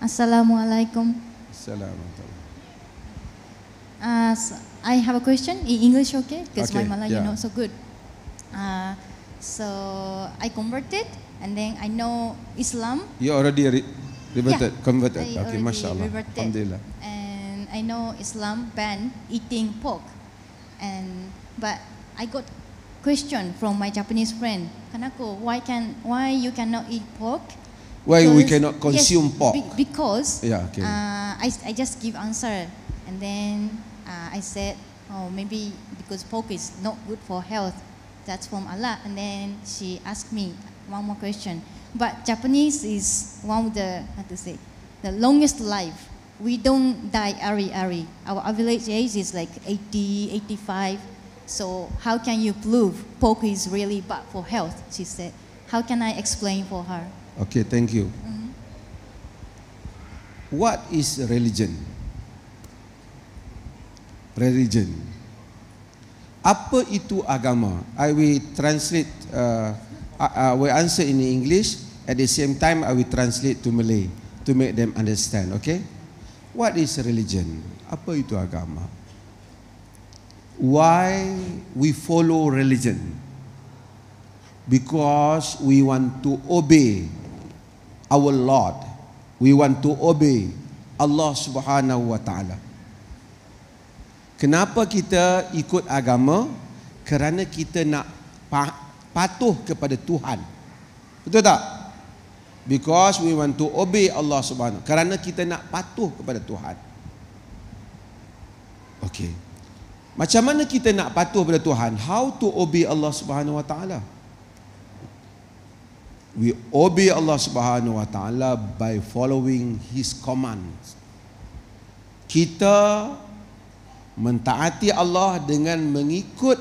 Assalamualaikum. Assalamualaikum. I have a question in English, okay? Because my Okay, Malayan yeah. not so good. So I converted, and then I know Islam. You already converted. I Okay, already mashallah. reverted. Alhamdulillah. And I know Islam ban eating pork. But I got question from my Japanese friend. Kanako, why you cannot eat pork? Why we Because- cannot consume yes, pork? Because Yeah, okay. I just give answer, and then I said, oh, maybe because pork is not good for health. That's from Allah. And then she asked me one more question. But Japanese is one of the, how to say, the longest life. We don't die ari. Our average age is like 80, 85. So how can you prove pork is really bad for health? She said. How can I explain for her? Okay, thank you. What is religion? Religion. Apa itu agama? I will translate. I will answer in English. At the same time, I will translate to Malay to make them understand. Okay? What is religion? Apa itu agama? Why we follow religion? Because we want to obey our Lord. We want to obey Allah Subhanahu wa taala. Kenapa kita ikut agama? Kerana kita nak patuh kepada Tuhan. Betul tak? Because we want to obey Allah Subhanahu. Kerana kita nak patuh kepada Tuhan. Okey. Macam mana kita nak patuh kepada Tuhan? How to obey Allah Subhanahu wa taala? We obey Allah Subhanahu wa taala by following his commands. Kita mentaati Allah dengan mengikut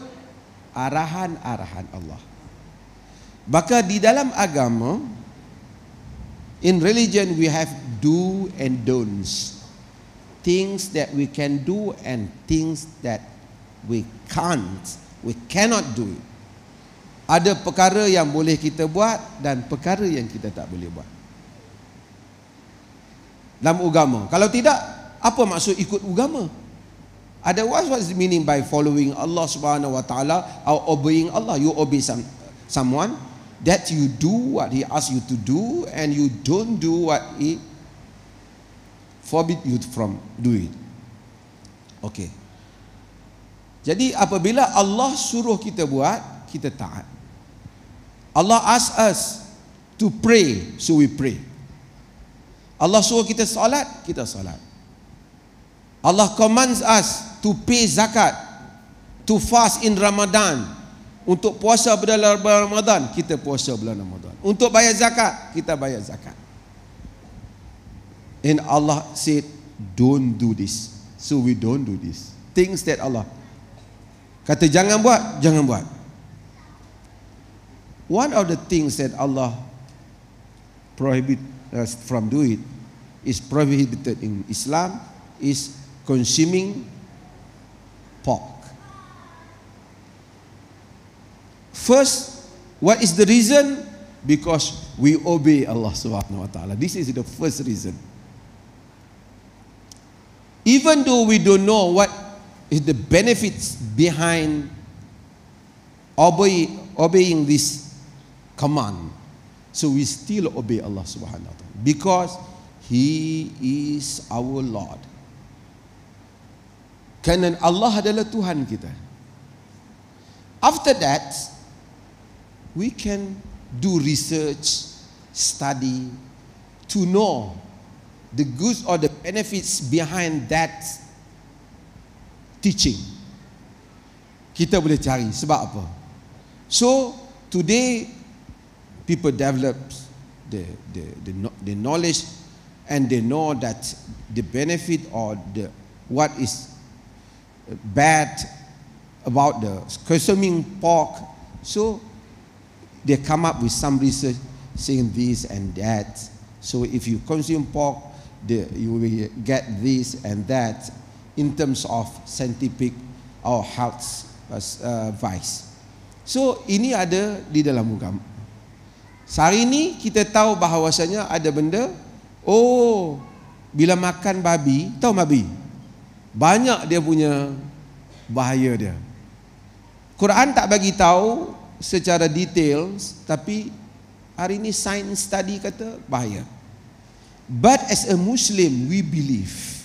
arahan-arahan Allah. Maka di dalam agama, in religion we have do and don'ts. Things that we can do and things that we cannot do it. Ada perkara yang boleh kita buat dan perkara yang kita tak boleh buat dalam agama. Kalau tidak, apa maksud ikut agama? Otherwise, what is the meaning by following Allah Subhanahu wa taala or obeying Allah? You obey someone that you do what he asks you to do and you don't do what he forbid you from doing. Okay. Jadi apabila Allah suruh kita buat, kita taat. Allah asks us to pray, so we pray. Allah suruh kita salat, kita salat. Allah commands us to pay zakat, to fast in Ramadan. Untuk puasa bulan Ramadan, kita puasa bulan Ramadan. Untuk bayar zakat, kita bayar zakat. And Allah said, don't do this. So we don't do this. Things that Allah kata jangan buat, jangan buat. One of the things that Allah prohibit us from doing is prohibited in Islam is consuming pork. First, what is the reason? Because we obey Allah Subhanahu wa taala. This is the first reason. Even though we don't know what is the benefits behind obeying this command, so we still obey Allah Subhanahu wa taala because He is our Lord. Kerana Allah adalah Tuhan kita. After that, we can do research, study to know the goods or the benefits behind that teaching. Kita boleh cari sebab apa. So today people develop the knowledge and they know that the benefit or what is bad about the consuming pork. So they come up with some research saying this and that. So if you consume pork, you will get this and that in terms of scientific or health advice. So ini ada di dalam agama. Sehari ini kita tahu bahawasanya ada benda, bila makan babi, tahu babi? Banyak dia punya bahaya dia. Quran tak bagi tahu secara detail, tapi hari ini science study kata bahaya. But as a Muslim, we believe.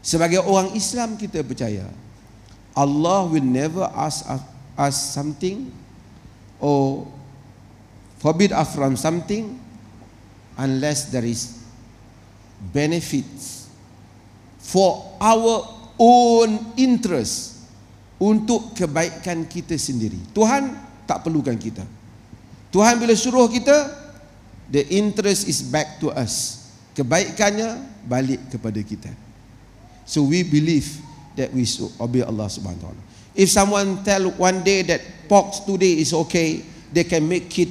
Sebagai orang Islam kita percaya Allah will never ask us something or forbid us from something unless there is benefits for our own interest, untuk kebaikan kita sendiri. Tuhan tak perlukan kita. Tuhan bila suruh kita, the interest is back to us. Kebaikannya balik kepada kita. So we believe that we should obey Allah Subhanahu wa taala. If someone tell one day that pork today is okay, they can make it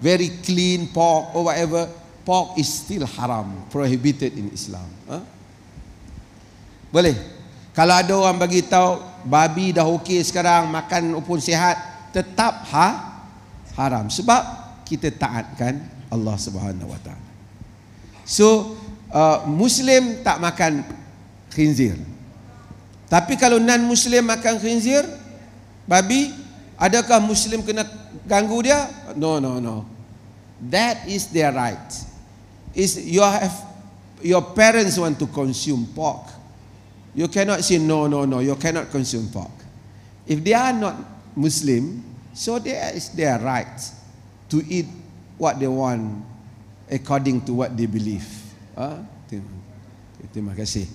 very clean pork or whatever, pork is still haram, prohibited in Islam. Boleh. Kalau ada orang bagi tahu babi dah okey sekarang, makan pun sihat, tetap haram sebab kita taatkan Allah Subhanahu wa taala. So Muslim tak makan khinzir. Tapi kalau non Muslim makan khinzir, babi, adakah Muslim kena ganggu dia? No. That is their right. Is your parents want to consume pork. You cannot say no, you cannot consume pork. If they are not Muslim, so there is their right to eat what they want according to what they believe. Terima kasih.